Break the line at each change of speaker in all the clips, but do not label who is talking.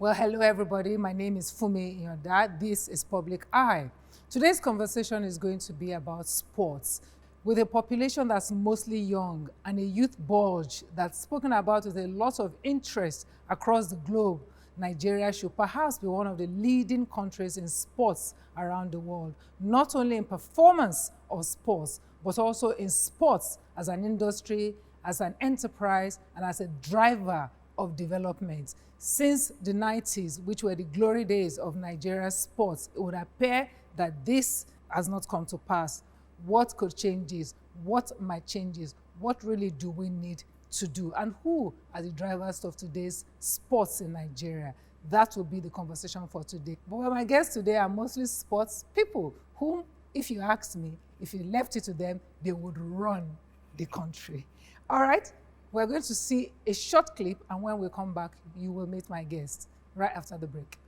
Well, hello everybody. My name is Funmi, your dad. This is Public Eye. Today's conversation is going to be about sports. With a population that's mostly young and a youth bulge that's spoken about with a lot of interest across the globe, Nigeria should perhaps be one of the leading countries in sports around the world, not only in performance of sports, but also in sports as an industry, as an enterprise, and as a driver of development. Since the 90s, which were the glory days of Nigeria's sports, it would appear that this has not come to pass. What could change this? What might change this? What really do we need to do? And who are the drivers of today's sports in Nigeria? That will be the conversation for today. But my guests today are mostly sports people whom, if you asked me, if you left it to them, they would run the country. All right? We're going to see a short clip, and when we come back, you will meet my guests right after the break.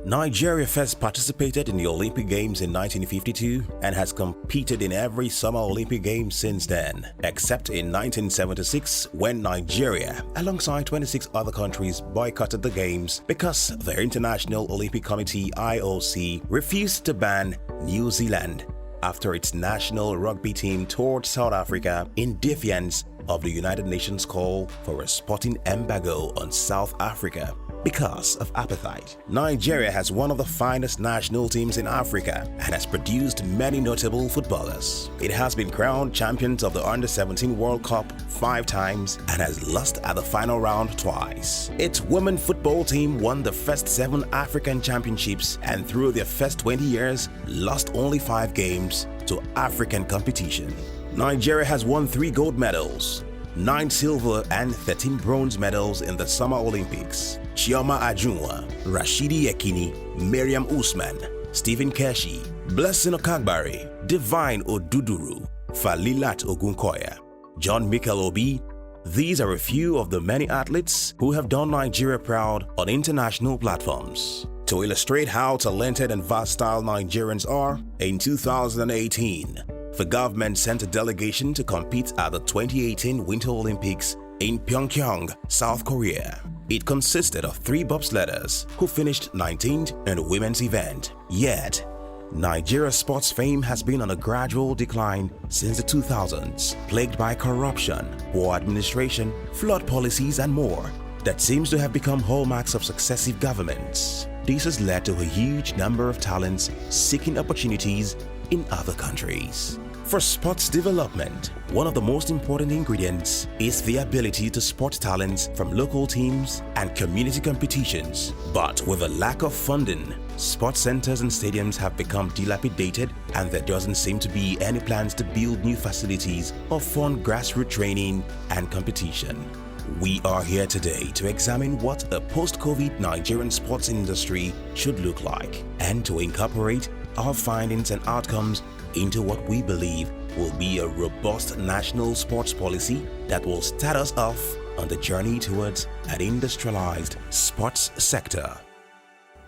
Nigeria first participated in the Olympic Games in 1952 and has competed in every Summer Olympic Games since then, except in 1976 when Nigeria, alongside 26 other countries, boycotted the Games because the International Olympic Committee (IOC) refused to ban New Zealand after its national rugby team toured South Africa in defiance of the United Nations call for a sporting embargo on South Africa because of apartheid. Nigeria has one of the finest national teams in Africa and has produced many notable footballers. It has been crowned champions of the Under-17 World Cup 5 times and has lost at the final round twice. Its women football team won the first 7 African championships and through their first 20 years lost only 5 games to African competition. Nigeria has won 3 gold medals, 9 silver and 13 bronze medals in the Summer Olympics. Chioma Ajunwa, Rashidi Yekini, Miriam Usman, Stephen Keshi, Blessing Okagbare, Divine Oduduru, Falilat Ogunkoya, John Mikel Obi. These are a few of the many athletes who have done Nigeria proud on international platforms. To illustrate how talented and versatile Nigerians are, in 2018, the government sent a delegation to compete at the 2018 Winter Olympics in Pyeongchang, South Korea. It consisted of 3 bobsledders who finished 19th in the women's event. Yet, Nigeria's sports fame has been on a gradual decline since the 2000s, plagued by corruption, poor administration, flood policies, and more that seems to have become hallmarks of successive governments. This has led to a huge number of talents seeking opportunities in other countries. For sports development, one of the most important ingredients is the ability to spot talents from local teams and community competitions. But with a lack of funding, sports centers and stadiums have become dilapidated, and there doesn't seem to be any plans to build new facilities or fund grassroots training and competition. We are here today to examine what a post-COVID Nigerian sports industry should look like and to incorporate our findings and outcomes into what we believe will be a robust national sports policy that will start us off on the journey towards an industrialized sports sector.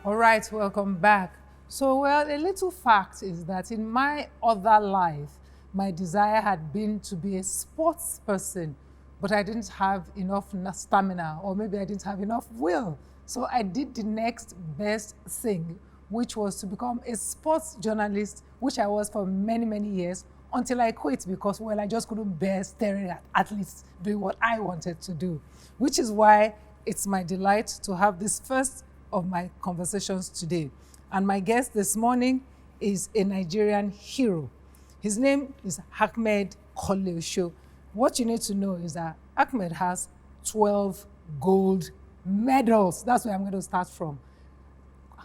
All right, welcome back. So, well, a little fact is that in my other life, my desire had been to be a sports person, but I didn't have enough stamina, or maybe I didn't have enough will. So I did the next best thing, which was to become a sports journalist, which I was for many, many years, until I quit because, well, I just couldn't bear staring at athletes doing what I wanted to do, which is why it's my delight to have this first of my conversations today. And my guest this morning is a Nigerian hero. His name is Ahmed Koleosho. What you need to know is that Ahmed has 12 gold medals. That's where I'm going to start from.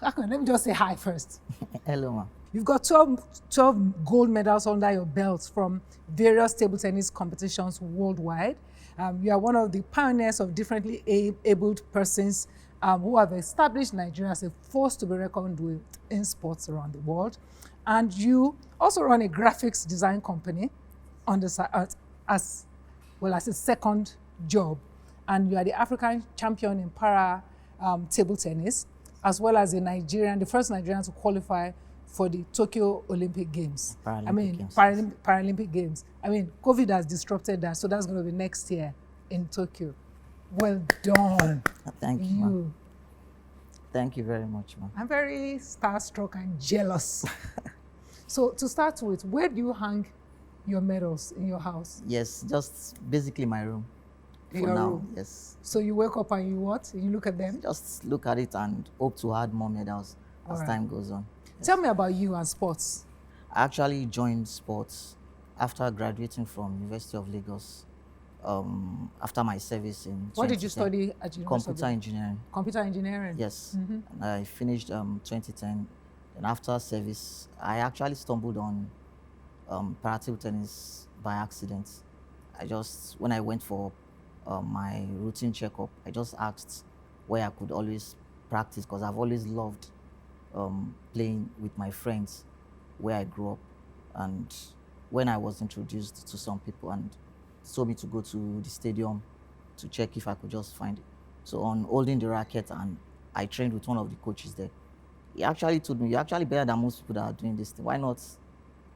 Ahmed, let me just say hi first.
Hello, ma.
You've got 12 gold medals under your belt from various table tennis competitions worldwide. You are one of the pioneers of differently abled persons who have established Nigeria as a force to be reckoned with in sports around the world. And you also run a graphics design company on the side, as well as a second job, and you are the African champion in para table tennis, as well as the first Nigerian to qualify for the Tokyo Olympic Games. Paralympic Games. I mean, COVID has disrupted that, so that's going to be next year in Tokyo. Well done.
Thank you, ma'am. Thank you very much, ma'am.
I'm very starstruck and jealous. So to start with, where do you hang your medals in your house?
Yes, just basically my room.
In your room?
Yes.
So you wake up and you what? You look at them?
Just look at it and hope to add more medals as time goes on.
Yes. Tell me about you and sports.
I actually joined sports after graduating from University of Lagos. After my service in
What did you study at University?
Computer engineering.
Computer engineering?
Yes. And I finished 2010. And after service, I actually stumbled on paratable tennis by accident. When I went for my routine checkup, I just asked where I could always practice, because I've always loved playing with my friends where I grew up. And when I was introduced to some people and told me to go to the stadium to check if I could just find it. So on holding the racket, and I trained with one of the coaches there. He actually told me, you're actually better than most people that are doing this thing. Why not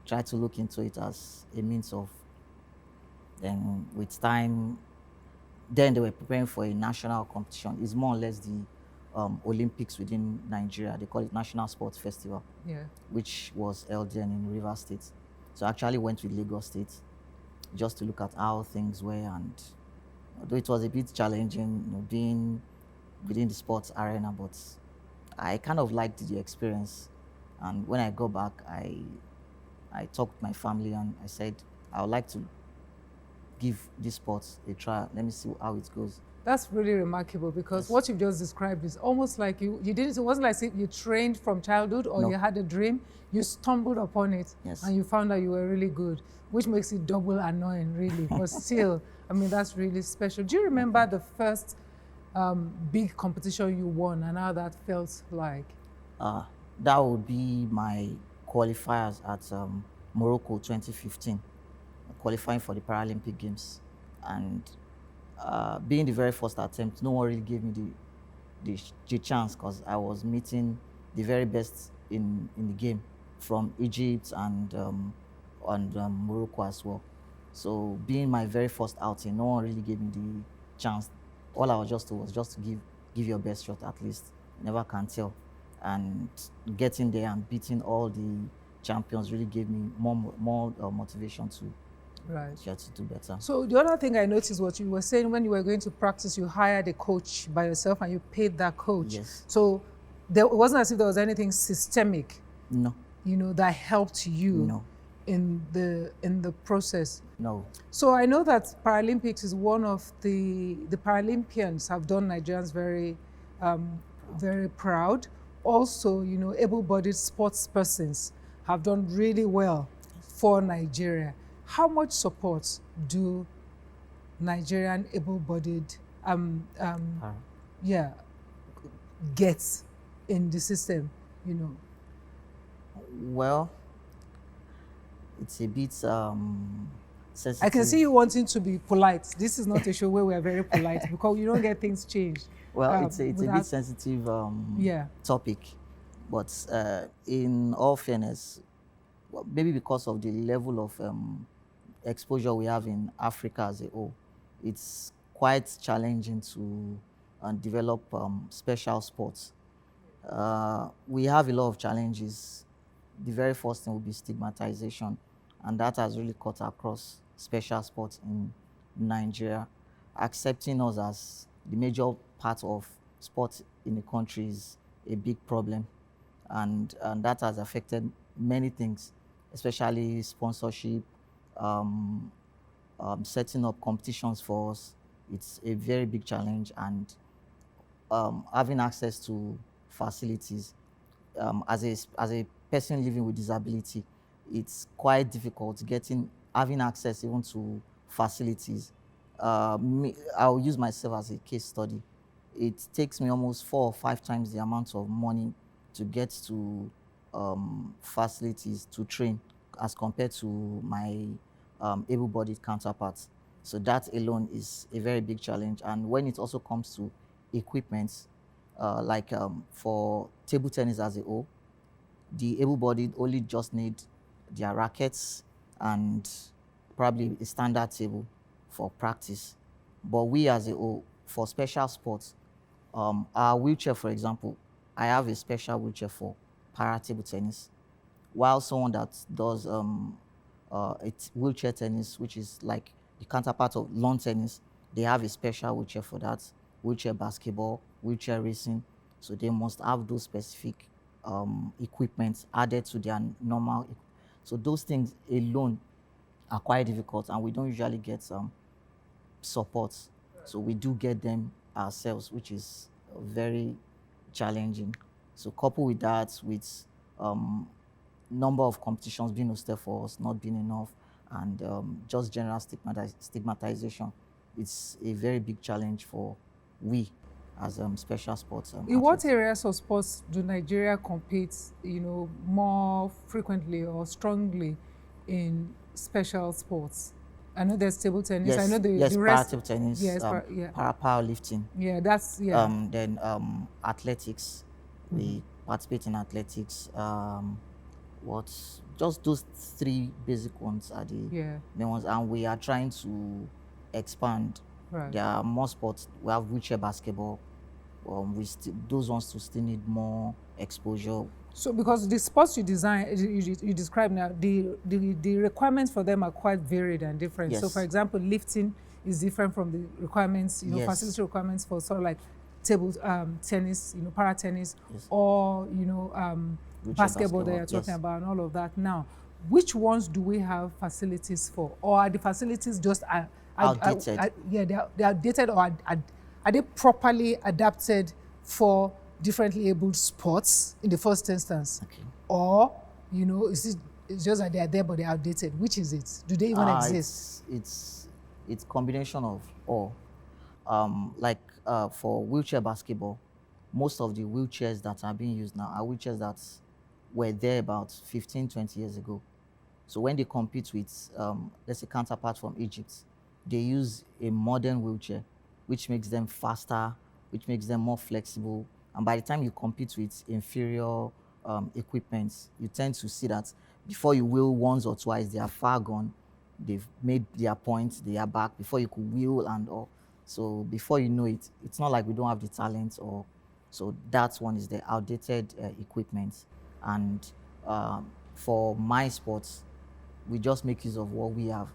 try to look into it as a means of, then with time, then they were preparing for a national competition. It's more or less the Olympics within Nigeria. They call it National Sports Festival, which was held then in Rivers State. So I actually went with Lagos State just to look at how things were, and although it was a bit challenging, being within the sports arena, but I kind of liked the experience. And when I go back, I talked to my family and I said, I would like to give this sport a try. Let me see how it goes.
That's really remarkable, because what you've just described is almost like it wasn't like you trained from childhood or you had a dream, you stumbled upon it and you found out you were really good, which makes it double annoying, really. But still, I mean, that's really special. Do you remember the first big competition you won and how that felt like?
That would be my qualifiers at Morocco 2015, qualifying for the Paralympic Games. And being the very first attempt, no one really gave me the chance, because I was meeting the very best in the game from Egypt and Morocco as well. So being my very first outing, no one really gave me the chance. All I was just told was just to give your best shot at least. Never can tell. And getting there and beating all the champions really gave me more motivation to do better.
So the other thing I noticed, what you were saying, when you were going to practice, you hired a coach by yourself and you paid that coach.
Yes.
So it wasn't as if there was anything systemic,
no,
that helped you
no.
in the process.
No.
So I know that Paralympics is one of the Paralympians have done Nigerians very, very proud. Also, able-bodied sports persons have done really well for Nigeria. How much support do Nigerian able-bodied get in the system,
Well, it's a bit sensitive.
I can see you wanting to be polite. This is not a show where we are very polite, because you don't get things changed.
Well, it's a bit sensitive topic, but in all fairness, maybe because of the level of exposure we have in Africa as a whole, it's quite challenging to develop special sports. We have a lot of challenges. The very first thing will be stigmatization, and that has really cut across special sports in Nigeria. Accepting us as the major part of sports in the country is a big problem, and that has affected many things, especially sponsorship, setting up competitions for us. It's a very big challenge, and having access to facilities. As a person living with disability, it's quite difficult having access even to facilities. I'll use myself as a case study. It takes me almost 4 or 5 times the amount of money to get to facilities to train as compared to my able-bodied counterparts. So that alone is a very big challenge. And when it also comes to equipment, like for table tennis as a whole, the able-bodied only just need their rackets and probably a standard table for practice. But we as a whole, for special sports, our wheelchair, for example, I have a special wheelchair for para table tennis, while someone that does it's wheelchair tennis, which is like the counterpart of lawn tennis, they have a special wheelchair for that. Wheelchair basketball, wheelchair racing, so they must have those specific equipment added to their normal. So those things alone are quite difficult, and we don't usually get support. So we do get them ourselves, which is very challenging. So coupled with that, with number of competitions being hosted for us not being enough, and just general stigmatization, it's a very big challenge for we as special sports.
In what
athletes.
areas of sports do Nigeria compete, more frequently or strongly in special sports? I know there's table tennis.
Yes,
I know
yes,
the rest.
para-table tennis,
Yes,
powerlifting.
Yeah, that's yeah.
Then athletics, we participate in athletics. Just those three basic ones are the main ones, and we are trying to expand.
Right.
There are more sports. We have wheelchair basketball. Those ones to still need more exposure.
So because the sports you describe now, the requirements for them are quite varied and different.
Yes.
So for example, lifting is different from the requirements,
Yes.
facility requirements for sort of like table tennis, para tennis,
Yes.
or basketball that you're
yes.
talking about, and all of that. Now, which ones do we have facilities for, or are the facilities just
Outdated?
They're outdated, or are they properly adapted for differently abled sports in the first instance?
Okay.
Or, it's just that they're there but they're outdated? Which is it? Do they even exist?
It's combination of all. For wheelchair basketball, most of the wheelchairs that are being used now are wheelchairs that were there about 15, 20 years ago. So when they compete with, let's say, counterparts from Egypt, they use a modern wheelchair, which makes them faster, which makes them more flexible. And by the time you compete with inferior equipment, you tend to see that before you wheel once or twice, they are far gone. They've made their points, they are back before you could wheel and all. So before you know it, it's not like we don't have the talent. So that one is the outdated equipment. And for my sports, we just make use of what we have,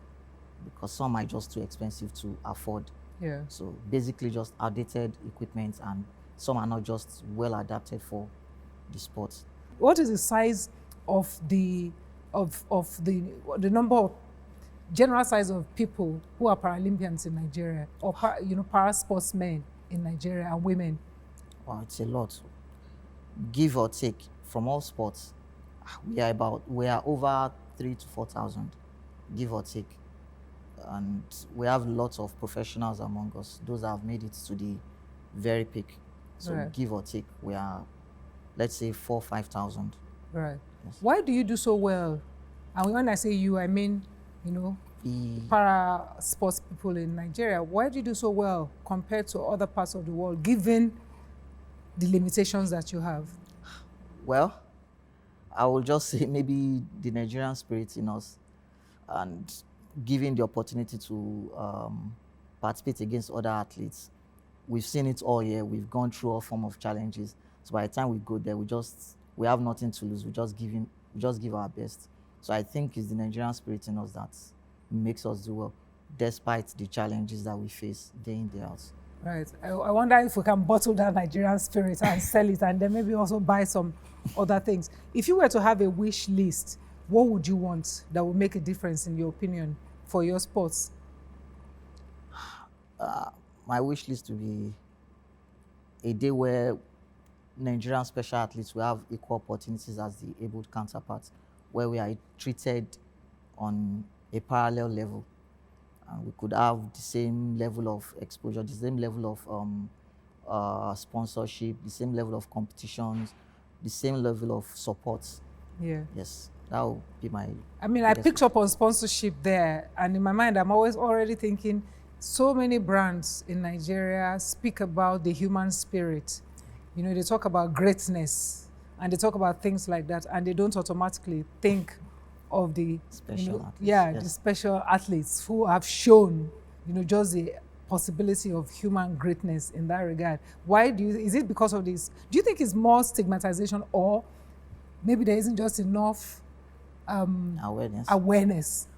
because some are just too expensive to afford.
Yeah.
So basically just outdated equipment, and some are not just well adapted for the sport.
What is the size of the number of general size of people who are Paralympians in Nigeria, or para sportsmen in Nigeria, and women?
Wow, it's a lot. Give or take, from all sports, we are over 3,000 to 4,000, give or take. And we have lots of professionals among us, those that have made it to the very peak. So
Right.
give or take, we are, let's say, 4,000 or 5,000.
Right.
Yes.
Why do you do so well? And when I say you, I mean,
The-
para sports people in Nigeria. Why do you do so well compared to other parts of the world, given the limitations that you have?
Well, I will just say maybe the Nigerian spirit in us, and giving the opportunity to participate against other athletes. We've seen it all year. We've gone through all form of challenges. So by the time we go there, we have nothing to lose. We just give our best. So I think it's the Nigerian spirit in us that makes us do well, despite the challenges that we face day in, day out.
Right. I wonder if we can bottle that Nigerian spirit and sell it, and then maybe also buy some other things. If you were to have a wish list, what would you want that would make a difference, in your opinion, for your sports?
My wish list would be a day where Nigerian special athletes will have equal opportunities as the abled counterparts, where we are treated on a parallel level, and we could have the same level of exposure, the same level of sponsorship, the same level of competitions, the same level of support.
Yeah.
Yes. That will be my.
I mean, I
biggest
picked up on sponsorship there, and in my mind, I'm always already thinking so many brands in Nigeria speak about the human spirit. You know, they talk about greatness and they talk about things like that, and they don't automatically think of the
Special athletes,
yeah,
yes.
the special athletes who have shown, just the possibility of human greatness in that regard. Why is it because of this? Do you think it's more stigmatization, or maybe there isn't just enough awareness?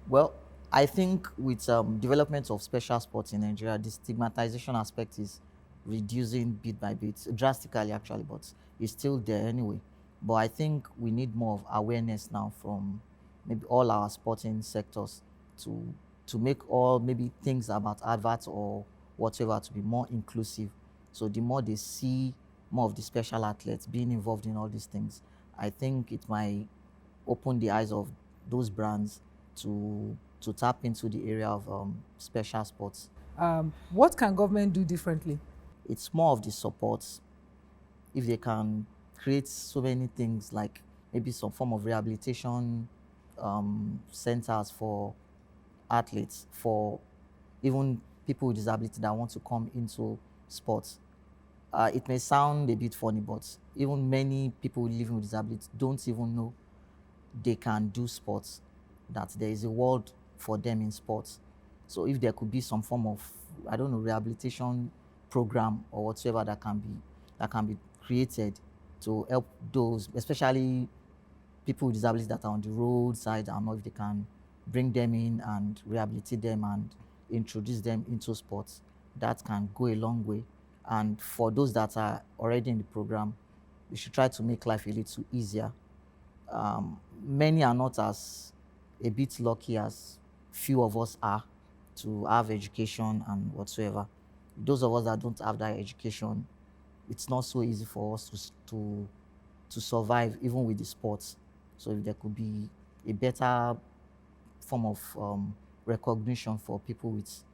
Well, I think with development of special sports in Nigeria, the stigmatization aspect is reducing bit by bit, drastically actually, but it's still there anyway. But I think we need more of awareness now from maybe all our sporting sectors to make all maybe things about adverts or whatever to be more inclusive. So the more they see more of the special athletes being involved in all these things, I think it might open the eyes of those brands to tap into the area of special sports.
What can government do differently?
It's more of the support. If they can create so many things like maybe some form of rehabilitation centers for athletes, for even people with disability that want to come into sports. It may sound a bit funny, but even many people living with disability don't even know they can do sports, that there is a world for them in sports. So if there could be some form of, I don't know, rehabilitation program or whatsoever that can be created to help those, especially people with disabilities that are on the roadside, I don't know if they can bring them in and rehabilitate them and introduce them into sports, that can go a long way. And for those that are already in the program, we should try to make life a little easier. Many are not as a bit lucky as few of us are to have education and whatsoever. Those of us that don't have that education, it's not so easy for us to survive even with the sports. So if there could be a better form of recognition for people with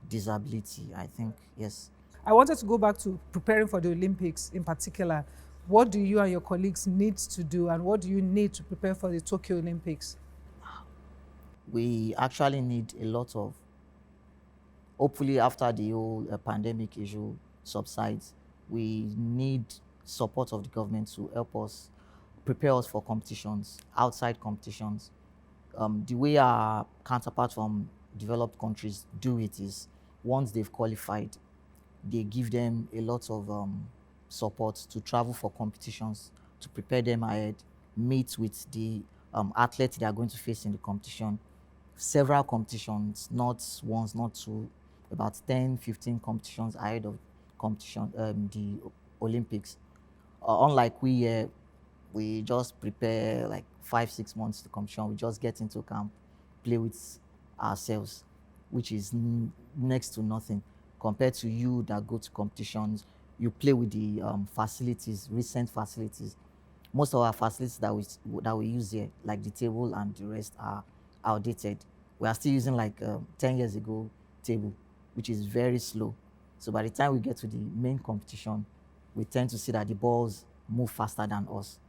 disability, I think, yes.
I wanted to go back to preparing for the Olympics in particular. What do you and your colleagues need to do, and what do you need to prepare for the Tokyo Olympics?
We actually need a lot of, hopefully after the whole pandemic issue subsides, we need support of the government to help us prepare us for competitions, outside competitions. The way our counterparts from developed countries do it is, once they've qualified, they give them a lot of support to travel for competitions, to prepare them ahead, meet with the athletes they are going to face in the competition. Several competitions, not once, not two, about 10, 15 competitions ahead of competition, the Olympics. Unlike we just prepare like 5, 6 months to competition. We just get into camp, play with ourselves, which is next to nothing compared to you that go to competitions. You play with the facilities, recent facilities. Most of our facilities that we use here, like the table and the rest, are outdated. We are still using like 10 years ago table, which is very slow. So by the time we get to the main competition, we tend to see that the balls move faster than us.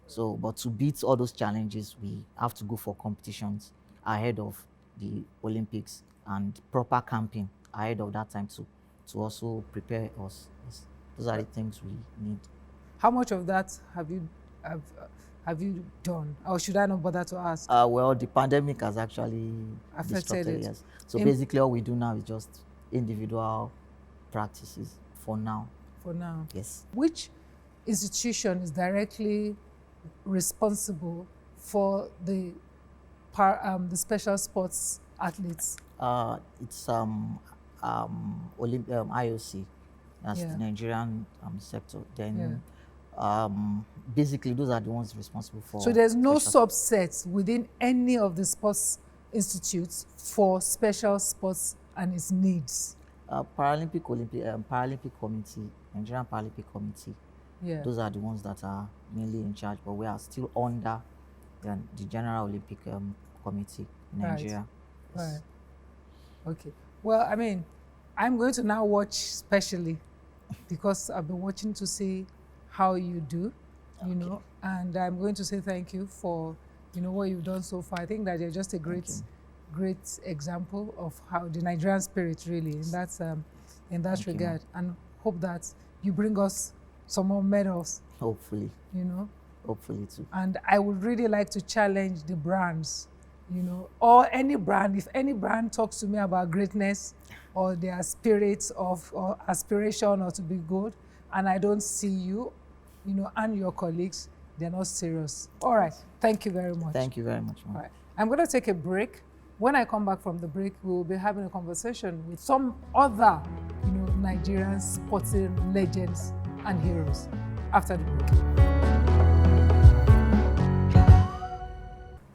So, but to beat all those challenges, we have to go for competitions ahead of the Olympics and proper camping ahead of that time to also prepare us. Yes. Those are the things we need.
How much of that have you done, or should I not bother to ask?
Well, the pandemic has actually
Affected
disrupted
it.
yes. So basically, all we do now is just individual practices for now.
For now.
Yes.
Which institution is directly responsible for the special sports athletes?
It's IOC, that's the Nigerian sector. Then basically those are the ones responsible for.
So there's no subsets within any of the sports institutes for special sports and its needs?
Paralympic Committee, Nigerian Paralympic Committee.
Yeah.
Those are the ones that are mainly in charge, but we are still under the General Olympic Committee in Nigeria.
Right. Yes. Right. Okay. Well, I mean, I'm going to now watch specially because I've been watching to see how you do, you know, and I'm going to say thank you for you know, what you've done so far. I think that you're just a great example of how the Nigerian spirit really in that regard. And hope that you bring us some more medals.
Hopefully.
You know.
Hopefully too.
And I would really like to challenge the brands, you know, or any brand. If any brand talks to me about greatness or their spirits of or aspiration or to be good, and I don't see you, you know, and your colleagues, they're not serious. All right. Thank you very much.
Thank you very much, ma'am.
All right. I'm going to take a break. When I come back from the break, we will be having a conversation with some other, you know, Nigerian sporting legends and heroes after the break.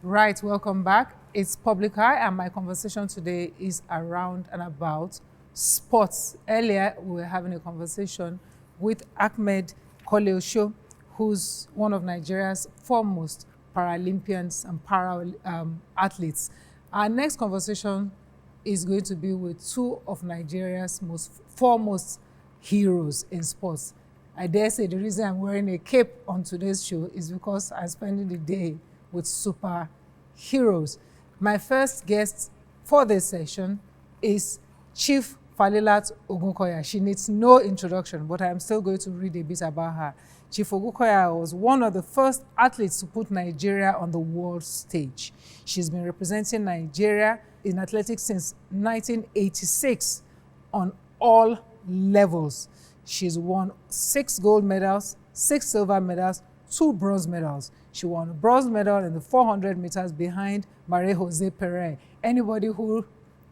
Right, welcome back. It's Public Eye, and my conversation today is around and about sports. Earlier, we were having a conversation with Ahmed Koleosho, who's one of Nigeria's foremost Paralympians and para-athletes. Our next conversation is going to be with two of Nigeria's foremost heroes in sports. I dare say the reason I'm wearing a cape on today's show is because I'm spending the day with superheroes. My first guest for this session is Chief Falilat Ogunkoya. She needs no introduction, but I'm still going to read a bit about her. Chief Ogunkoya was one of the first athletes to put Nigeria on the world stage. She's been representing Nigeria in athletics since 1986 on all levels. She's won 6 gold medals, 6 silver medals, 2 bronze medals. She won a bronze medal in the 400 meters behind Maria Jose Perez. Anybody who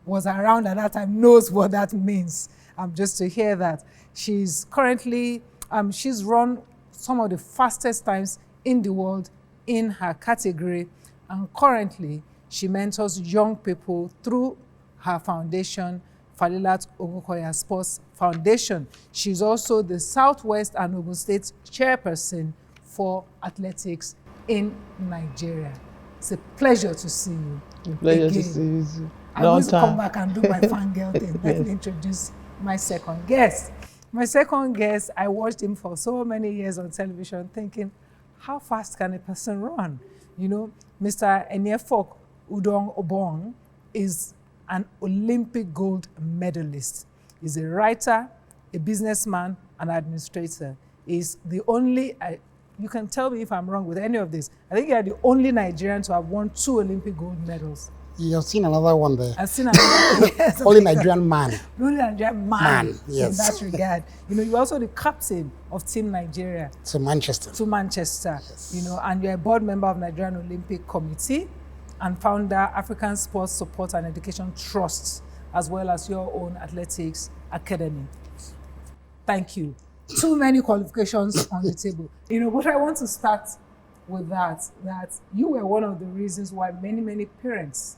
was around at that time knows what that means. Just to hear that. She's currently, she's run some of the fastest times in the world in her category. And currently, she mentors young people through her foundation, Falilat Ogunkoya Sports Foundation. She's also the Southwest and Ogun State chairperson for athletics in Nigeria. It's a pleasure to see you.
Pleasure to see you.
I'm going to come back and do my fangirl thing. Let me introduce my second guest. My second guest, I watched him for so many years on television thinking, how fast can a person run? You know, Mr. Enefiok Obong is an Olympic gold medalist. He's a writer, a businessman, an administrator. He's the only, you can tell me if I'm wrong with any of this. I think you're the only Nigerian to have won 2 Olympic gold medals.
You've seen another one there.
I've seen another yes,
Only Nigerian man.
Only Nigerian man,
yes.
In that regard. You know, you're also the captain of Team Nigeria.
To Manchester.
To Manchester.
Yes.
You know, and you're a board member of Nigerian Olympic Committee and founder African Sports Support and Education Trust, as well as your own athletics academy. Thank you. Too many qualifications on the table. You know, but I want to start with that you were one of the reasons why many parents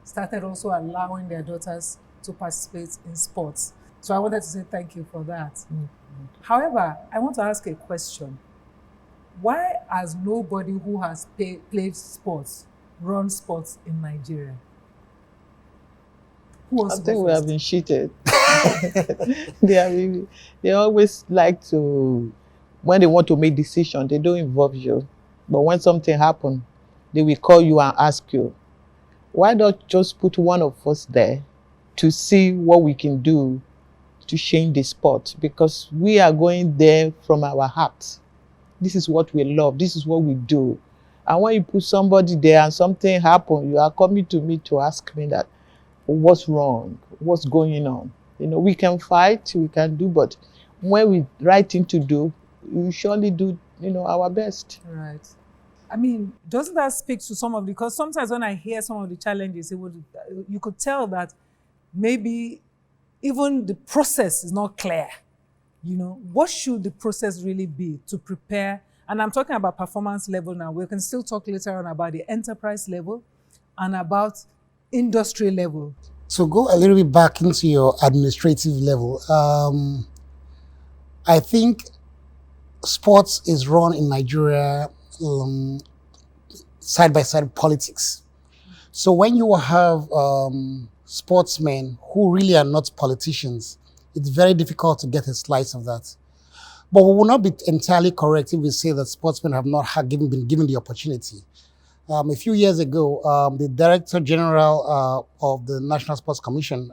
started also allowing their daughters to participate in sports. So I wanted to say thank you for that. Mm-hmm. However, I want to ask a question. Why has nobody who has played sports run sports in Nigeria?
I think we have been cheated. They always like to, when they want to make decisions, they don't involve you. But when something happens, they will call you and ask you, why not just put one of us there to see what we can do to change the sport? Because we are going there from our heart. This is what we love. This is what we do. And when you put somebody there and something happens, you are coming to me to ask me that, what's wrong? What's going on? You know, we can fight, we can do, but when we right thing to do, we surely do, you know, our best.
Right. I mean, doesn't that speak to some of the, because sometimes when I hear some of the challenges, you could tell that maybe even the process is not clear. You know, what should the process really be to prepare? And I'm talking about performance level now. We can still talk later on about the enterprise level and about industry level.
So go a little bit back into your administrative level. I think sports is run in Nigeria side by side politics. So when you have sportsmen who really are not politicians, it's very difficult to get a slice of that. But we will not be entirely correct if we say that sportsmen have not been given the opportunity. A few years ago, the Director General of the National Sports Commission,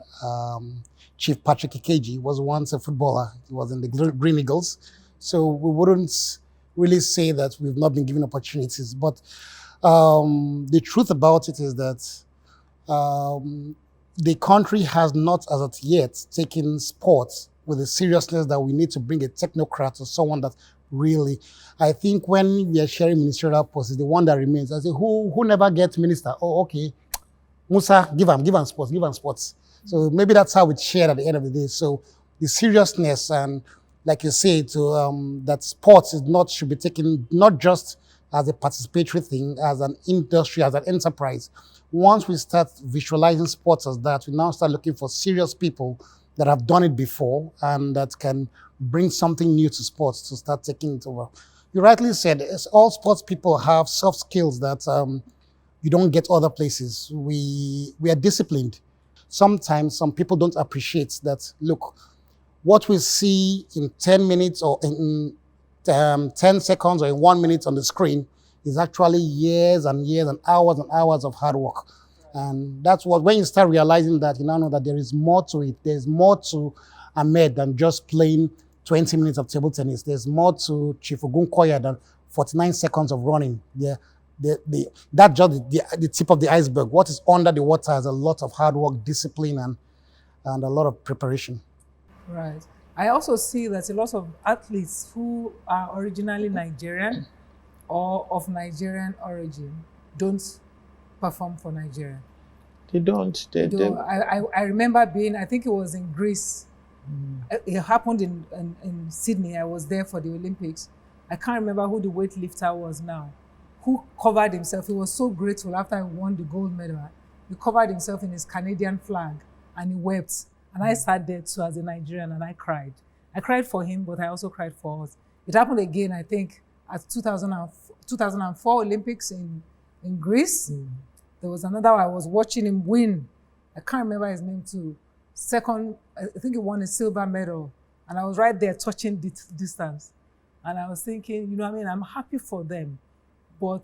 Chief Patrick Ikeji, was once a footballer. He was in the Green Eagles. So we wouldn't really say that we've not been given opportunities. But the truth about it is that the country has not, as of yet, taken sports with the seriousness that we need to bring a technocrat or someone that really, I think when we are sharing ministerial posts, the one that remains. I say, who never gets minister? Oh, okay. Musa, give him sports. So maybe that's how it's shared at the end of the day. So the seriousness and, like you say, to that sports is not should be taken not just as a participatory thing, as an industry, as an enterprise. Once we start visualizing sports as that, we now start looking for serious people that have done it before and that can bring something new to sports to start taking it over. You rightly said, all sports people have soft skills that you don't get other places. We are disciplined. Sometimes some people don't appreciate that, look, what we see in 10 minutes or in 10 seconds or in 1 minute on the screen is actually years and years and hours of hard work. And that's what, when you start realizing that, you now know that there is more to it. There's more to Ahmed than just playing 20 minutes of table tennis. There's more to Chief Ogunkoya than 49 seconds of running. That's just the tip of the iceberg. What is under the water is a lot of hard work, discipline, and a lot of preparation.
Right. I also see that a lot of athletes who are originally Nigerian or of Nigerian origin don't perform for Nigeria.
They don't.
I remember being, I think it was in Greece. It happened in Sydney. I was there for the Olympics. I can't remember who the weightlifter was now, who covered himself. He was so grateful after I won the gold medal. He covered himself in his Canadian flag and he wept. And I sat there too as a Nigerian and I cried. I cried for him, but I also cried for us. It happened again, I think, at 2004 Olympics in Greece. There was another one, I was watching him win. I can't remember his name too. Second, I think he won a silver medal. And I was right there touching the distance. And I was thinking, you know what I mean? I'm happy for them. But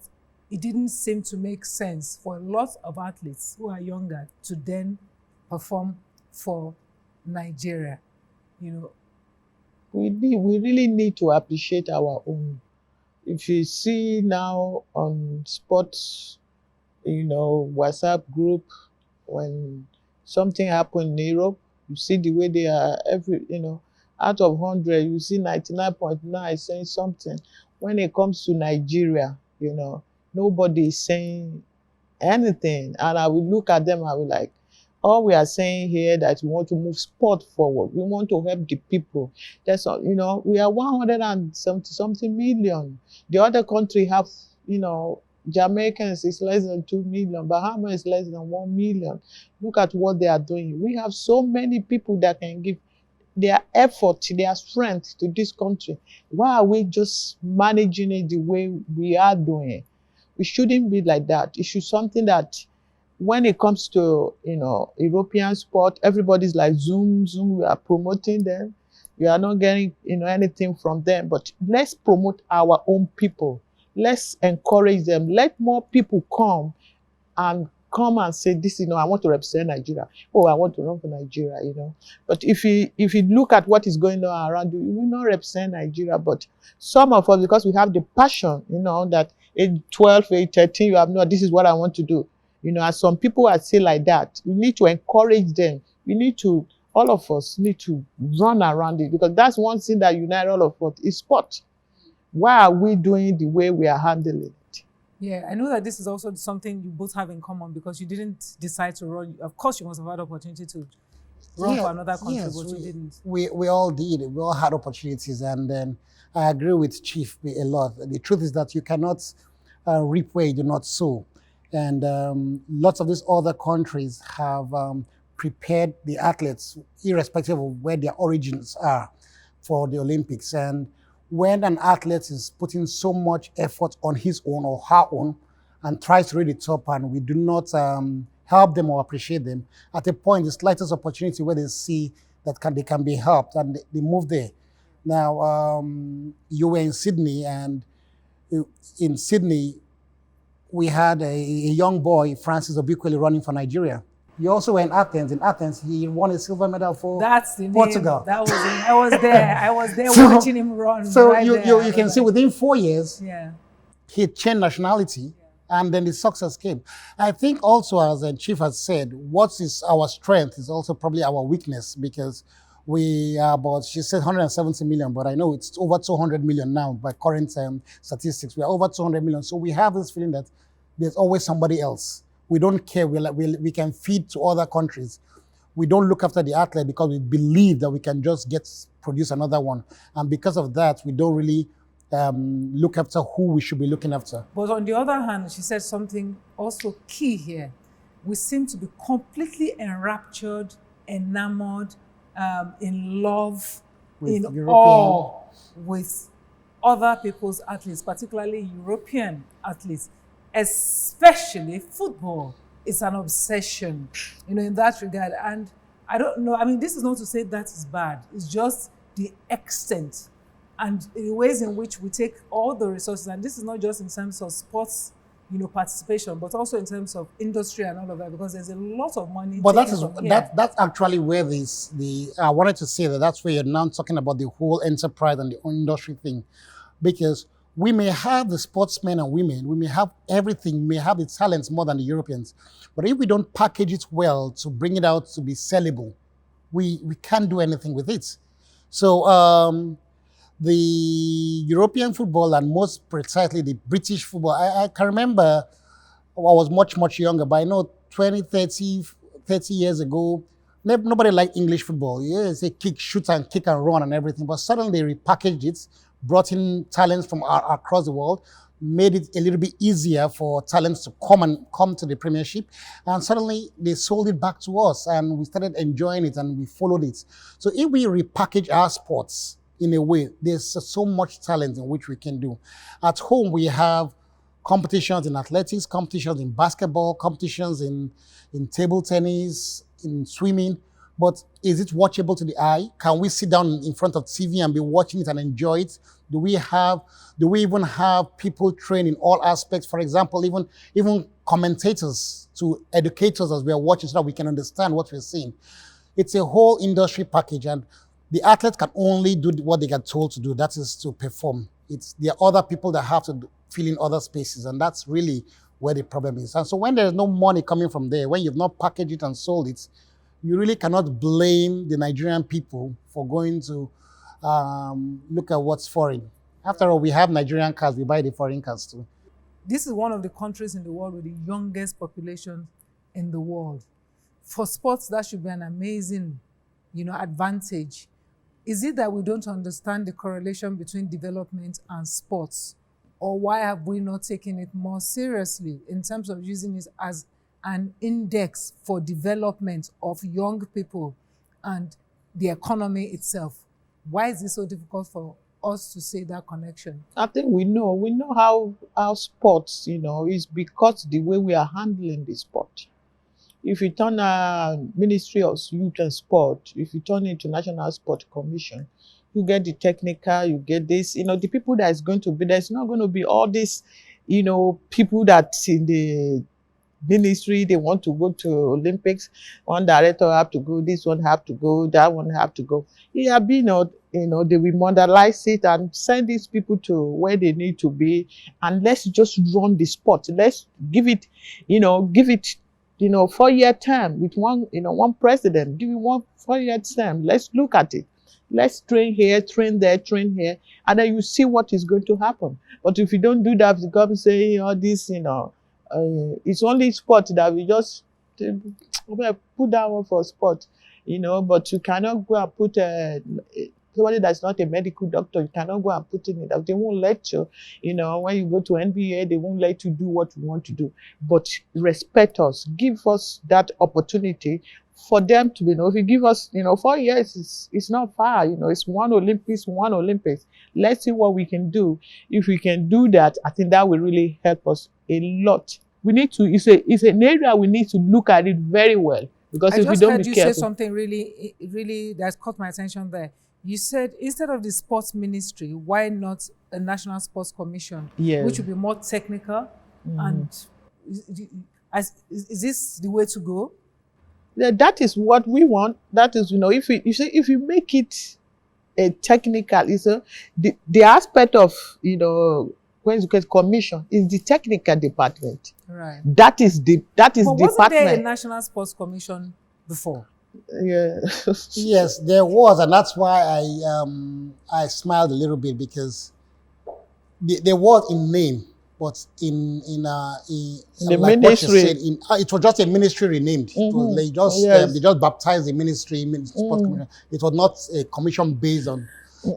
it didn't seem to make sense for a lot of athletes who are younger to then perform for Nigeria, you know.
We really need to appreciate our own. If you see now on sports, WhatsApp group, when something happened in Europe, you see the way they are out of 100, you see 99.9 saying something. When it comes to Nigeria, nobody is saying anything. And I will look at them, I will like, all we are saying here that we want to move sport forward. We want to help the people. That's all, we are 170 something million. The other country have, Jamaicans is less than 2 million. Bahamas is less than 1 million. Look at what they are doing. We have so many people that can give their effort, their strength to this country. Why are we just managing it the way we are doing it? We shouldn't be like that. It should something that when it comes to, European sport, everybody's like Zoom, we are promoting them. We are not getting, anything from them. But let's promote our own people. Let's encourage them. Let more people come and say, this, I want to represent Nigeria. Oh, I want to run for Nigeria, But if you look at what is going on around you, you will not represent Nigeria. But some of us, because we have the passion, that age 12, age 13, you have this is what I want to do. As some people are still like that, we need to encourage them. All of us need to run around it, because that's one thing that unites all of us is sport. Why are we doing the way we are handling it?
Yeah, I know that this is also something you both have in common, because you didn't decide to run. Of course, you must have had opportunity to run for another country, but you didn't.
We all did. We all had opportunities, and then I agree with Chief a lot. The truth is that you cannot reap where you do not sow. And lots of these other countries have prepared the athletes, irrespective of where their origins are, for the Olympics. And when an athlete is putting so much effort on his own or her own and tries to reach the top, and we do not help them or appreciate them, at a point, the slightest opportunity where they see that they can be helped, and they move there. Now, you were in Sydney, and in Sydney, we had a young boy, Francis Obikwele, running for Nigeria. You also were in Athens. In Athens, he won a silver medal for
That's the name.
Portugal.
That was it. I was there. I was there
So-
watching him run.
So
right there.
you can see within 4 years,
Yeah.
he changed nationality, and then the success came. I think also, as the chief has said, what is our strength is also probably our weakness, because we are about, she said 170 million, but I know it's over 200 million now by current statistics. We are over 200 million. So we have this feeling that there's always somebody else. We don't care. We can feed to other countries. We don't look after the athlete because we believe that we can just produce another one. And because of that, we don't really look after who we should be looking after.
But on the other hand, she said something also key here. We seem to be completely enraptured, enamored, in love,
With
in
European-
awe with other people's athletes, particularly European athletes, especially football. It's an obsession, in that regard. And I don't know, I mean, this is not to say that is bad. It's just the extent and the ways in which we take all the resources. And this is not just in terms of sports, participation, but also in terms of industry and all of that, because there's a lot of money.
But
taken from here.
that's actually where I wanted to say that's where you're now talking about the whole enterprise and the industry thing, because we may have the sportsmen and women, we may have everything, we may have the talents more than the Europeans, but if we don't package it well to bring it out to be sellable, we can't do anything with it. So the European football, and most precisely the British football, I can remember I was much younger, but I know 20, 30 years ago, nobody liked English football. Yeah, it's a shoot and kick and run and everything, but suddenly they repackaged it, brought in talents from across the world, made it a little bit easier for talents to come to the Premiership, and suddenly they sold it back to us, and we started enjoying it and we followed it. So if we repackage our sports in a way, there's so much talent in which we can do. At home, we have competitions in athletics, competitions in basketball, competitions in table tennis, in swimming. But is it watchable to the eye? Can we sit down in front of TV and be watching it and enjoy it? Do we even have people trained in all aspects? For example, even commentators to educate us as we are watching so that we can understand what we're seeing. It's a whole industry package, and the athlete can only do what they get told to do, that is to perform. There are other people that have to fill in other spaces, and that's really where the problem is. And so when there's no money coming from there, when you've not packaged it and sold it, you really cannot blame the Nigerian people for going to look at what's foreign. After all, we have Nigerian cars, we buy the foreign cars too.
This is one of the countries in the world with the youngest population in the world. For sports, that should be an amazing, advantage. Is it that we don't understand the correlation between development and sports? Or why have we not taken it more seriously in terms of using it as an index for development of young people and the economy itself? Why is it so difficult for us to say that connection?
I think we know how sports, is because the way we are handling the sport. If you turn a Ministry of Youth and Sport, if you turn International Sport Commission, you get the technical, you get this, the people that is going to be, there's not going to be all this, people that's in the ministry, they want to go to Olympics, one director have to go, this one have to go, that one have to go. They will modelize it and send these people to where they need to be, and let's just run the sport. Let's give it 4-year term with one president. Give it 1 4-year term. Let's look at it. Let's train here, train there, train here, and then you see what is going to happen. But if you don't do that, the government say this, it's only sport that we just put that one for sport, but you cannot go and put somebody that's not a medical doctor, you cannot go and put in it. They won't let you, when you go to NBA, they won't let you do what you want to do. But respect us, give us that opportunity for them to, if you give us, 4 years, it's not far, it's one Olympics. Let's see what we can do. If we can do that, I think that will really help us a lot. We need to, it's an area we need to look at it very well, because if we don't be careful. I just heard you
say something really that caught my attention there. You said instead of the sports ministry, why not a National Sports Commission,
yes,
which would be more technical, And is this the way to go?
Yeah, that is what we want. That is, if you make it a technical, the aspect of, when you get commission is the technical department.
Right.
That is
But
department.
wasn't there a National Sports Commission before?
Yeah.
Yes, there was, and that's why I smiled a little bit, because there was in name, but in
The
like what you
ministry.
said, it was just a ministry renamed. It was, they just baptized the ministry sports commission. It was not a commission based on.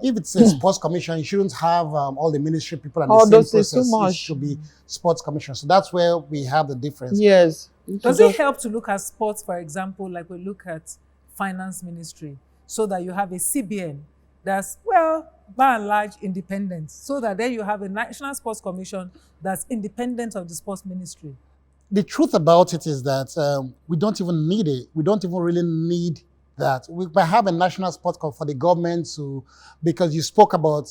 If it's a sports commission, you shouldn't have all the ministry people and
All
the same
those is too
process. It
much.
should be sports commission. So that's where we have the difference.
Yes.
Does it help to look at sports, for example, like we look at finance ministry, so that you have a CBN that's, well, by and large, independent, so that then you have a National Sports Commission that's independent of the sports ministry?
The truth about it is that we don't even need it. We don't even really need that. We might have a national sports cup for the government to, because you spoke about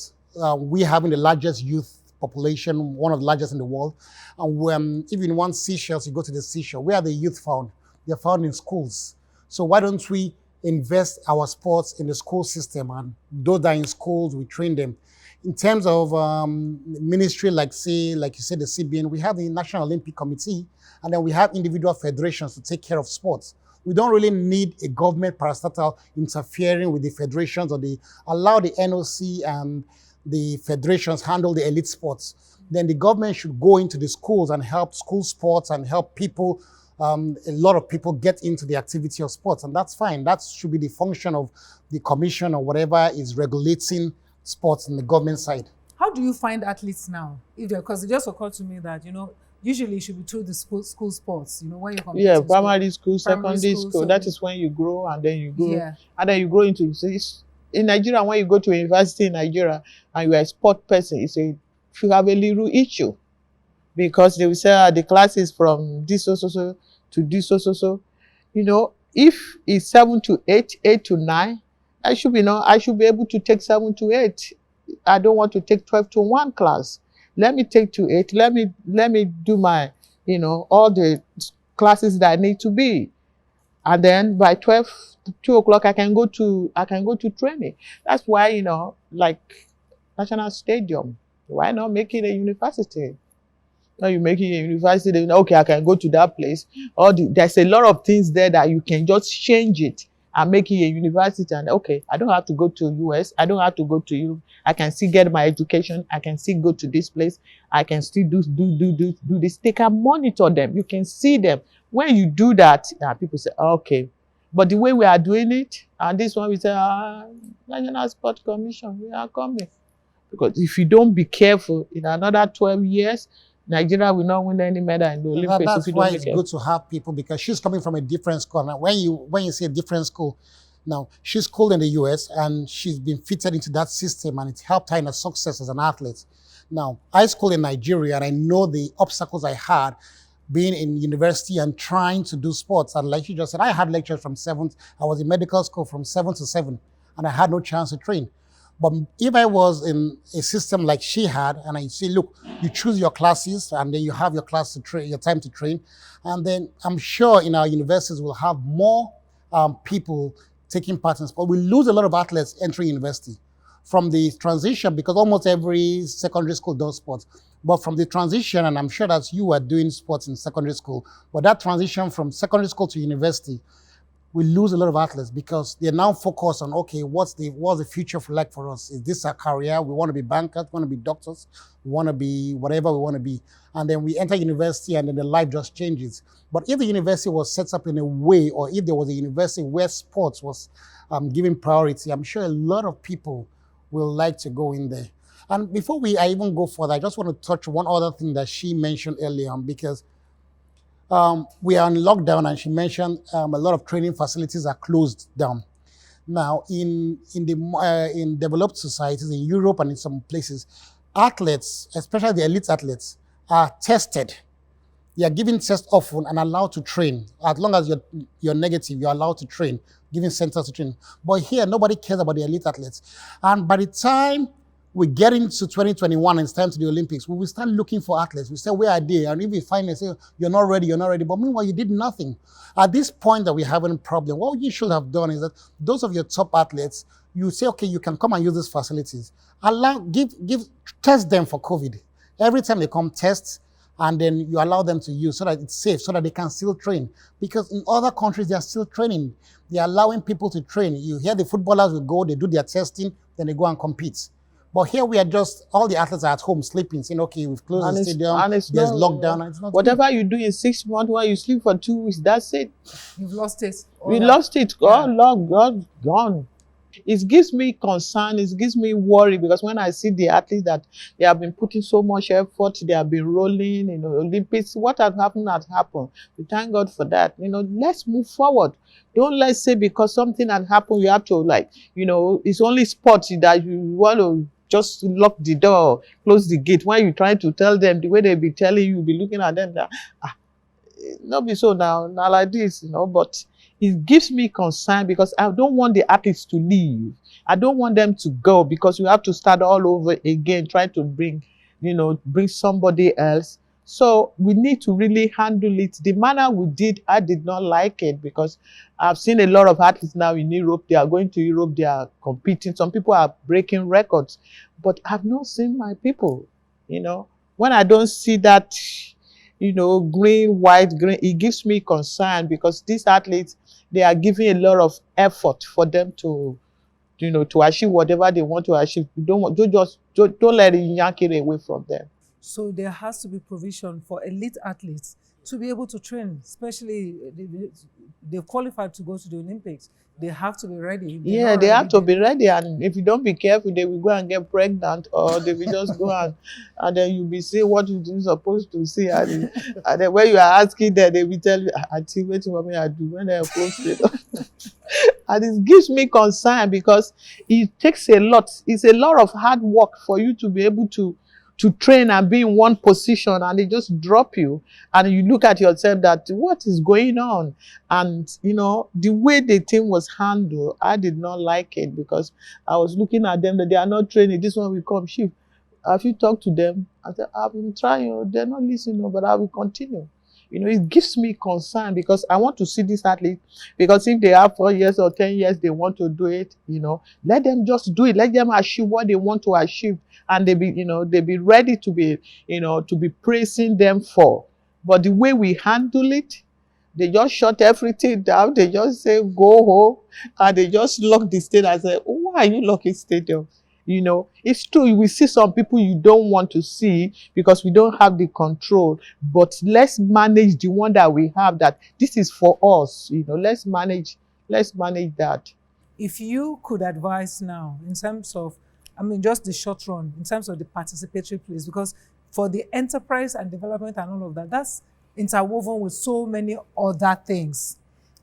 we having the largest youth population, one of the largest in the world. And when, if you want seashells, you go to the seashell. Where are the youth found? They're found in schools. So why don't we invest our sports in the school system, and those that are in schools, we train them. In terms of ministry, like you said, the CBN, we have the National Olympic Committee, and then we have individual federations to take care of sports. We don't really need a government parastatal interfering with the federations, or allow the NOC and the federations handle the elite sports. Then the government should go into the schools and help school sports and help people, a lot of people get into the activity of sports, and that's fine. That should be the function of the commission or whatever is regulating sports in the government side.
How do you find athletes now? Because it just occurred to me that, usually it should be through the school sports, when you compete.
Yeah, primary school, secondary school.
So
that is when you grow, and then you grow,
yeah.
And then you grow into. So in Nigeria, when you go to university in Nigeria and you are a sport person, you have a little issue, because they will say the class is from this so to this so. If it's 7 to 8, 8 to 9, I should be able to take 7 to 8. I don't want to take 12 to 1 class. Let me take to 8. Let me do my, all the classes that I need to be. And then by 12, 2 o'clock, I can go to training. That's why, like National Stadium, why not make it a university? Now you make it a university, okay, I can go to that place. There's a lot of things there that you can just change it and make it a university. And okay, I don't have to go to US. I don't have to go to Europe. I can still get my education. I can still go to this place. I can still do this. They can monitor them. You can see them. When you do that, people say, okay. But the way we are doing it, and this one we say, National Sports Commission, we are coming. Because if you don't be careful, in another 12 years, Nigeria will not win any medal in the Olympics.
That's why it's good to have people, because she's coming from a different school. Now, when you say a different school, now she's schooled in the US and she's been fitted into that system, and it helped her in her success as an athlete. Now, I schooled in Nigeria, and I know the obstacles I had being in university and trying to do sports. And like you just said, I had lectures from 7. I was in medical school from 7 to 7, and I had no chance to train. But if I was in a system like she had, and I say, look, you choose your classes, and then you have your class to train, your time to train, and then I'm sure in our universities we'll have more people taking part in sport. We lose a lot of athletes entering university from the transition, because almost every secondary school does sports. But from the transition, and I'm sure that you are doing sports in secondary school, but that transition from secondary school to university, we lose a lot of athletes, because they're now focused on, okay, what's the future like for us? Is this our career? We want to be bankers, we want to be doctors, we want to be whatever we want to be. And then we enter university, and then the life just changes. But if the university was set up in a way, or if there was a university where sports was given priority, I'm sure a lot of people will like to go in there. And before I even go further, I just want to touch one other thing that she mentioned earlier on, because we are in lockdown, and she mentioned a lot of training facilities are closed down. Now, in developed societies, in Europe and in some places, athletes, especially the elite athletes, are tested. They are given tests often and allowed to train. As long as you're negative, you're allowed to train, given centers to train. But here, nobody cares about the elite athletes. And by the time we get into 2021 and it's time to the Olympics, we will start looking for athletes. We say, where are they? And if we find them, say, you're not ready, you're not ready. But meanwhile, you did nothing. At this point that we're having a problem, what you should have done is that those of your top athletes, you say, okay, you can come and use these facilities. Test them for COVID. Every time they come, test, and then you allow them to use so that it's safe, so that they can still train. Because in other countries, they are still training. They are allowing people to train. You hear the footballers will go, they do their testing, then they go and compete. But here we are just, all the athletes are at home sleeping, saying, okay, we've closed the stadium, there's lockdown. And it's not
whatever you do in 6 months, while you sleep for 2 weeks, that's it.
You've lost it.
We lost it. Oh, Lord, God, gone. It gives me concern, it gives me worry, because when I see the athletes that they have been putting so much effort, they have been rolling in the Olympics, what has happened has happened. We thank God for that. Let's move forward. Don't let's say because something had happened, you have to it's only sports that you want to just lock the door, close the gate. When you try to tell them the way they be telling you, be looking at them that, not be so now like this, but it gives me concern because I don't want the athletes to leave. I don't want them to go because we have to start all over again, trying to bring somebody else. So we need to really handle it. The manner we did, I did not like it because I've seen a lot of athletes now in Europe. They are going to Europe, they are competing. Some people are breaking records, but I've not seen my people, when I don't see that, green, white, green, it gives me concern because these athletes, they are giving a lot of effort for them to achieve whatever they want to achieve. Don't let it yank it away from them.
So there has to be provision for elite athletes to be able to train, especially they've qualified to go to the Olympics. They have to be ready.
Yeah, they have to be ready, and if you don't be careful, they will go and get pregnant, or they will just go and then you'll be seeing what you're supposed to see, and then when you are asking them, they will tell you, I think what I do when they are posted. And it gives me concern because it takes a lot. It's a lot of hard work for you to be able to train and be in one position, and they just drop you, and you look at yourself that what is going on. And the way the team was handled, I did not like it because I was looking at them that they are not training. This one will come, Chief, have you talked to them? I said, I've been trying, they're not listening, but I will continue. It gives me concern because I want to see this athlete, because if they have 4 years or 10 years, they want to do it, let them just do it. Let them achieve what they want to achieve. And they be ready to be praising them for. But the way we handle it, they just shut everything down. They just say, go home. And they just lock the stadium. I say, why are you locking stadium? It's true. We see some people you don't want to see because we don't have the control. But let's manage the one that we have, that this is for us. Let's manage that.
If you could advise now in terms of, just the short run, in terms of the participatory place, because for the enterprise and development and all of that, that's interwoven with so many other things.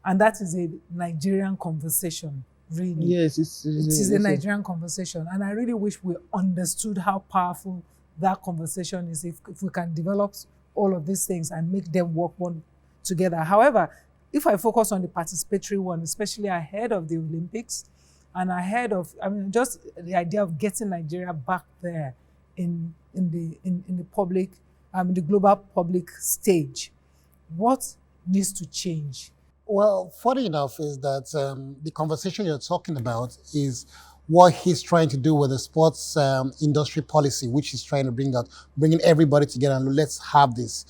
And that is a Nigerian conversation, really.
Yes, it is
a Nigerian conversation. And I really wish we understood how powerful that conversation is if we can develop all of these things and make them work one together. However, if I focus on the participatory one, especially ahead of the Olympics, and ahead of, just the idea of getting Nigeria back there in the public, the global public stage, what needs to change?
Well, funny enough is that the conversation you're talking about is what he's trying to do with the sports industry policy, which he's trying to bringing everybody together and let's have this.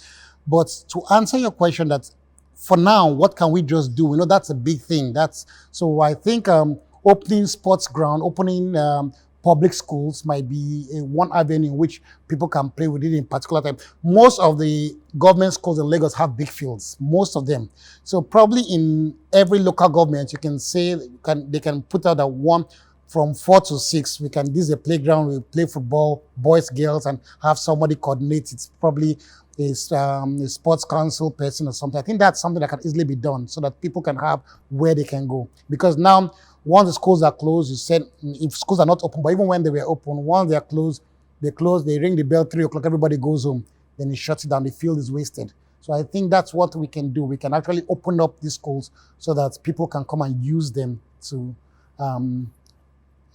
But to answer your question, that for now, what can we just do? That's a big thing. So I think opening sports ground, opening public schools might be one avenue in which people can play with it in particular time. Most of the government schools in Lagos have big fields, most of them. So probably in every local government, you can say they can put out that one from 4 to 6. This is a playground, we play football, boys, girls, and have somebody coordinate. It's probably a sports council person or something. I think that's something that can easily be done so that people can have where they can go. Because now, once the schools are closed, you said if schools are not open, but even when they were open, once they are closed, they ring the bell 3 o'clock, everybody goes home, then it shuts it down, the field is wasted. So I think that's what we can do. We can actually open up these schools so that people can come and use them to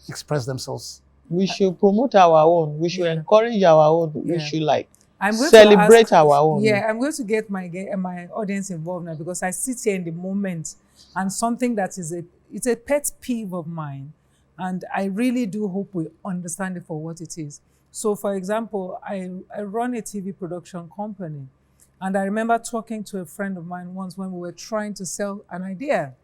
express themselves.
We should promote our own. We should encourage our own. We
Yeah.
should like
I'm going
celebrate
to ask,
our own.
Yeah, I'm going to get my audience involved now, because I sit here in the moment, and something that is it's a pet peeve of mine, and I really do hope we understand it for what it is. So, for example, I run a TV production company, and I remember talking to a friend of mine once when we were trying to sell an idea,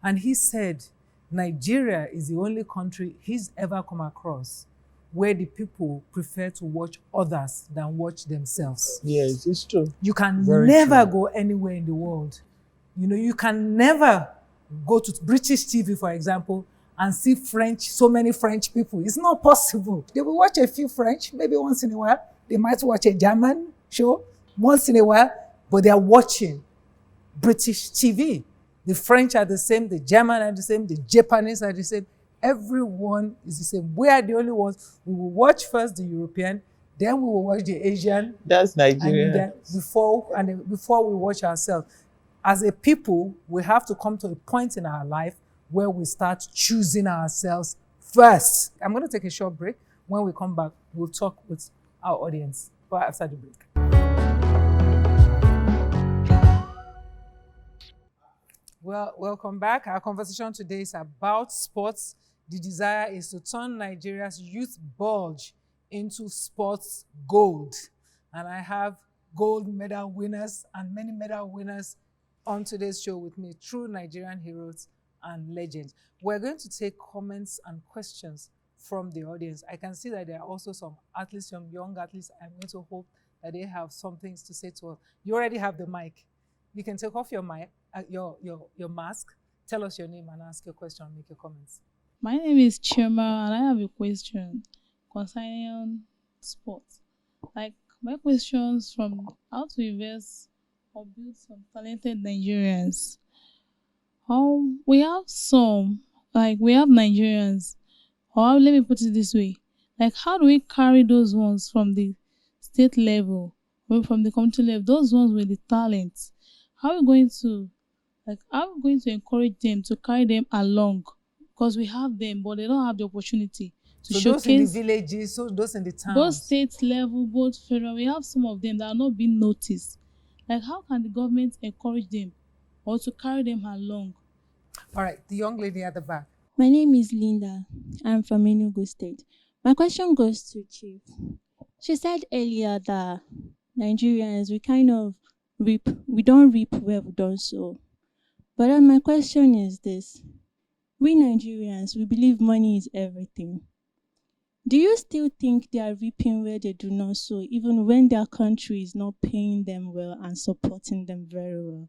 and he said Nigeria is the only country he's ever come across where the people prefer to watch others than watch themselves.
Yes, it's true.
You can
Very
never
true.
go anywhere in the world. You know, you can never go to British TV, for example, and see so many French people. It's not possible. They will watch a few French, maybe once in a while. They might watch a German show once in a while, but they are watching British TV. The French are the same, the German are the same, the Japanese are the same. Everyone is the same. We are the only ones. We will watch first the European, then we will watch the Asian,
That's
and
Nigeria.
then before we watch ourselves. As a people, we have to come to a point in our life where we start choosing ourselves first. I'm going to take a short break. When we come back, we'll talk with our audience. But after the break. Well, welcome back. Our conversation today is about sports. The desire is to turn Nigeria's youth bulge into sports gold. And I have gold medal winners and many medal winners on today's show with me, true Nigerian heroes and legends. We're going to take comments and questions from the audience. I can see that there are also some athletes, some young athletes. I'm going to hope that they have some things to say to us. You already have the mic. You can take off your mic, your mask, tell us your name and ask your question and make your comments.
My name is Chima, and I have a question concerning sports. Like, my questions from how to invest or build some talented Nigerians. We have we have Nigerians, or let me put it this way, like, how do we carry those ones from the state level or from the country level, those ones with the talents? How are we going to encourage them to carry them along? Because we have them, but they don't have the opportunity to
So
showcase.
those in the villages, so those in the towns.
Both state level, both federal, we have some of them that are not being noticed. Like, how can the government encourage them or to carry them along?
All right, the young lady at the back.
My name is Linda. I'm from Enugu State. My question goes to Chief. She said earlier that Nigerians, we don't reap where we don't sow. But then my question is this. We Nigerians, we believe money is everything. Do you still think they are reaping where they do not sow, even when their country is not paying them well and supporting them very well?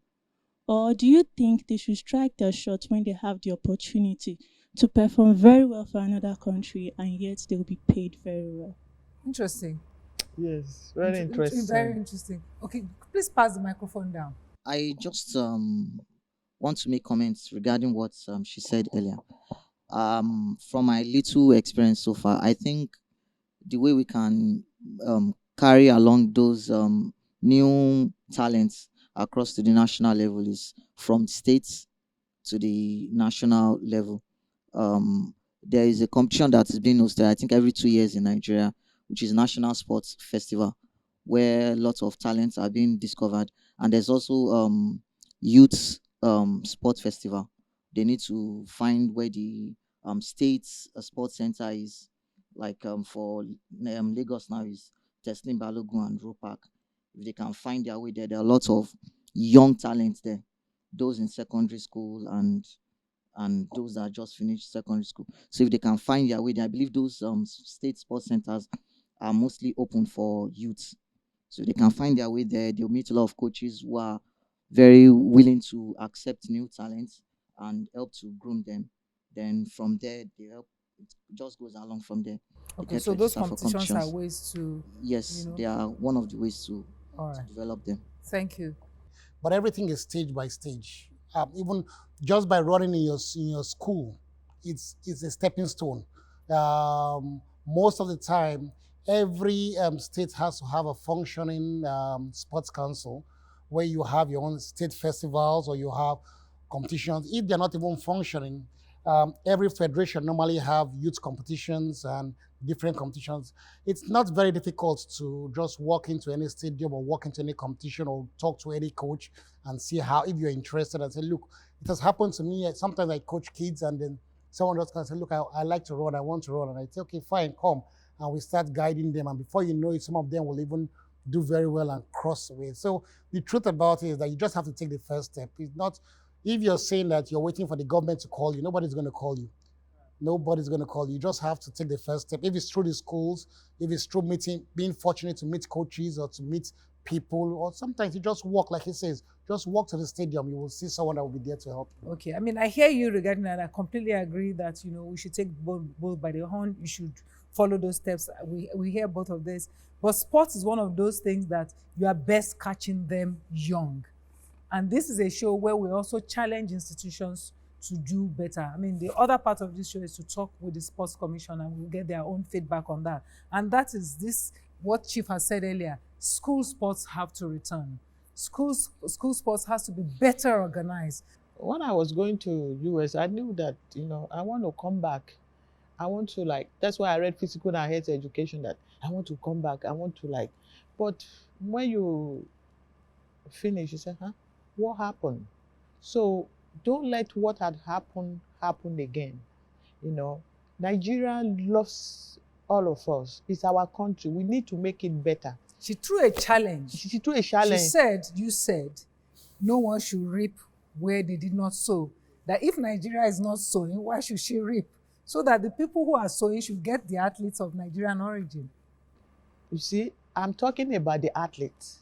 Or do you think they should strike their shot when they have the opportunity to perform very well for another country and yet they will be paid very well?
Interesting.
Yes, very interesting.
Very interesting. Okay, please pass the microphone down.
I just want to make comments regarding what she said earlier. From my little experience so far, I think the way we can carry along those new talents across to the national level is from states to the national level. There is a competition that is being hosted, I think, every 2 years in Nigeria, which is National Sports Festival, where lots of talents are being discovered. And there's also Youth Sports Festival. They need to find where the state's sports center is. Like for Lagos now is Teslim Balogun and Ropark. If they can find their way there, there are lots of young talents there, those in secondary school and those that just finished secondary school. So if they can find their way there, I believe those state sports centers are mostly open for youth. So if they can find their way there, they'll meet a lot of coaches who are very willing to accept new talents and help to groom them. Then from there, they help. It just goes along from there.
Okay, so those competitions are ways to.
Yes, they are one of the ways to develop them.
Thank you.
But everything is stage by stage. Even just by running in your school, it's a stepping stone. Most of the time, every state has to have a functioning sports council where you have your own state festivals or you have competitions. If they're not even functioning, Every federation normally have youth competitions and different competitions. It's not very difficult to just walk into any stadium or walk into any competition or talk to any coach and see how, if you're interested, and say, look, it has happened to me. Sometimes I coach kids and then someone just can say, look, I like to run, I want to run. And I say, okay, fine, come. And we start guiding them. And before you know it, some of them will even do very well and cross away. So the truth about it is that you just have to take the first step. It's not, if you're saying that you're waiting for the government to call you, nobody's going to call you. Nobody's going to call you. You just have to take the first step. If it's through the schools, if it's through meeting, being fortunate to meet coaches or to meet people, or sometimes you just walk, like he says, just walk to the stadium. You will see someone that will be there to help you.
Okay, I mean, I hear you regarding that. I completely agree that, we should take both by the horn. You should follow those steps. We hear both of this. But sports is one of those things that you are best catching them young. And this is a show where we also challenge institutions to do better. I mean, the other part of this show is to talk with the Sports Commission and we'll get their own feedback on that. And that is this, what Chief has said earlier, school sports have to return. School sports has to be better organized.
When I was going to US, I knew that, I want to come back. I want to that's why I read physical and health education, that I want to come back. I want to but when you finish, you say, what happened? So don't let what had happened happen again. Nigeria loves all of us. It's our country. We need to make it better.
She threw a challenge.
She threw a challenge.
You said, no one should reap where they did not sow. That if Nigeria is not sowing, why should she reap? So that the people who are sowing should get the athletes of Nigerian origin.
You see, I'm talking about the athletes.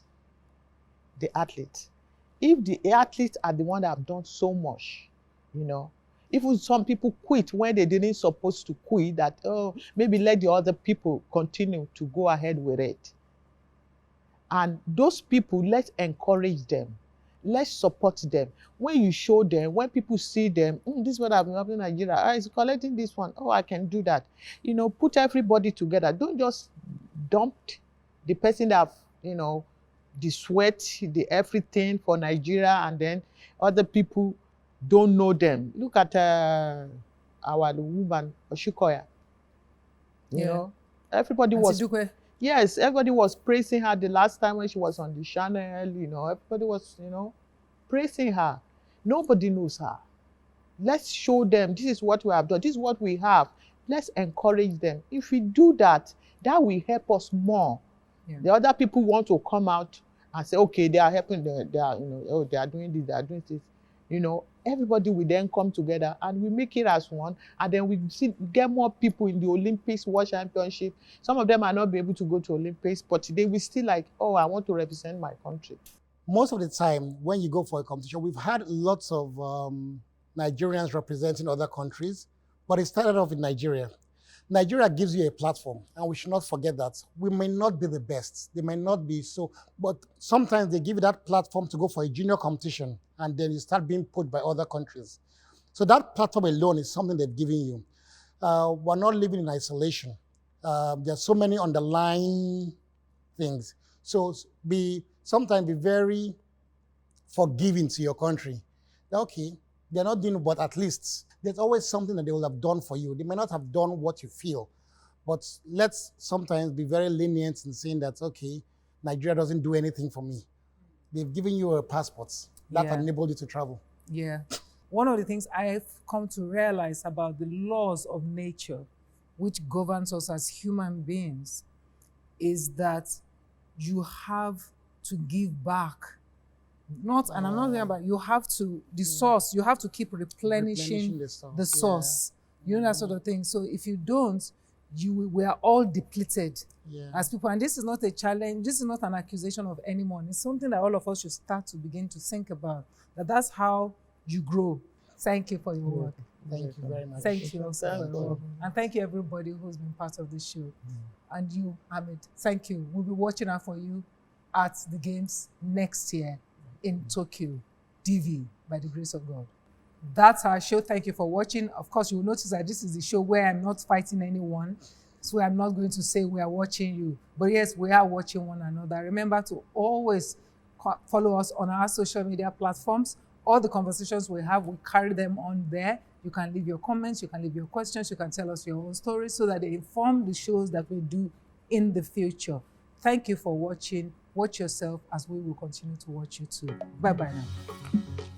The athletes. If the athletes are the ones that have done so much, even some people quit when they didn't supposed to quit, that, maybe let the other people continue to go ahead with it. And those people, let's encourage them. Let's support them. When you show them, when people see them, this is what I've been happening in Nigeria. It's collecting this one. Oh, I can do that. Put everybody together. Don't just dump the person that, the sweat, the everything for Nigeria, and then other people don't know them. Look at our woman, Ogunkoya. Everybody was... Yes, everybody was praising her the last time when she was on the channel, everybody was, praising her. Nobody knows her. Let's show them, this is what we have done, this is what we have. Let's encourage them. If we do that, that will help us more. Yeah. The other people want to come out and say, okay, they are helping, they are doing this, they are doing this. Everybody will then come together and we make it as one, and then we get more people in the Olympics, World Championship. Some of them are not be able to go to Olympics, but they will still I want to represent my country.
Most of the time, when you go for a competition, we've had lots of Nigerians representing other countries, but it started off in Nigeria. Nigeria gives you a platform, and we should not forget that. We may not be the best, they may not be so, but sometimes they give you that platform to go for a junior competition, and then you start being put by other countries. So that platform alone is something they've given you. We're not living in isolation. There's so many underlying things. So sometimes be very forgiving to your country. Okay, they're not doing, but at least there's always something that they will have done for you. They may not have done what you feel, but let's sometimes be very lenient in saying that, okay, Nigeria doesn't do anything for me. They've given you a passport that enabled you to travel.
Yeah. One of the things I've come to realize about the laws of nature, which governs us as human beings, is that you have to give back. I'm not talking about, you have to, the source, you have to keep replenishing the source. You know, that sort of thing. So if you don't, we are all depleted as people. And this is not a challenge, this is not an accusation of anyone. It's something that all of us should start to begin to think about. That's how you grow. Thank you for your work.
Thank you very much.
Thank you also for your work. And thank you everybody who's been part of this show. And you, Hamid, thank you. We'll be watching out for you at the games next year in Tokyo, DV, by the grace of God. That's our show. Thank you for watching. Of course, you will notice that this is the show where I'm not fighting anyone. So I'm not going to say we are watching you. But yes, we are watching one another. Remember to always follow us on our social media platforms. All the conversations we have, we carry them on there. You can leave your comments, you can leave your questions, you can tell us your own stories so that they inform the shows that we do in the future. Thank you for watching. Watch yourself as we will continue to watch you too. Bye-bye now.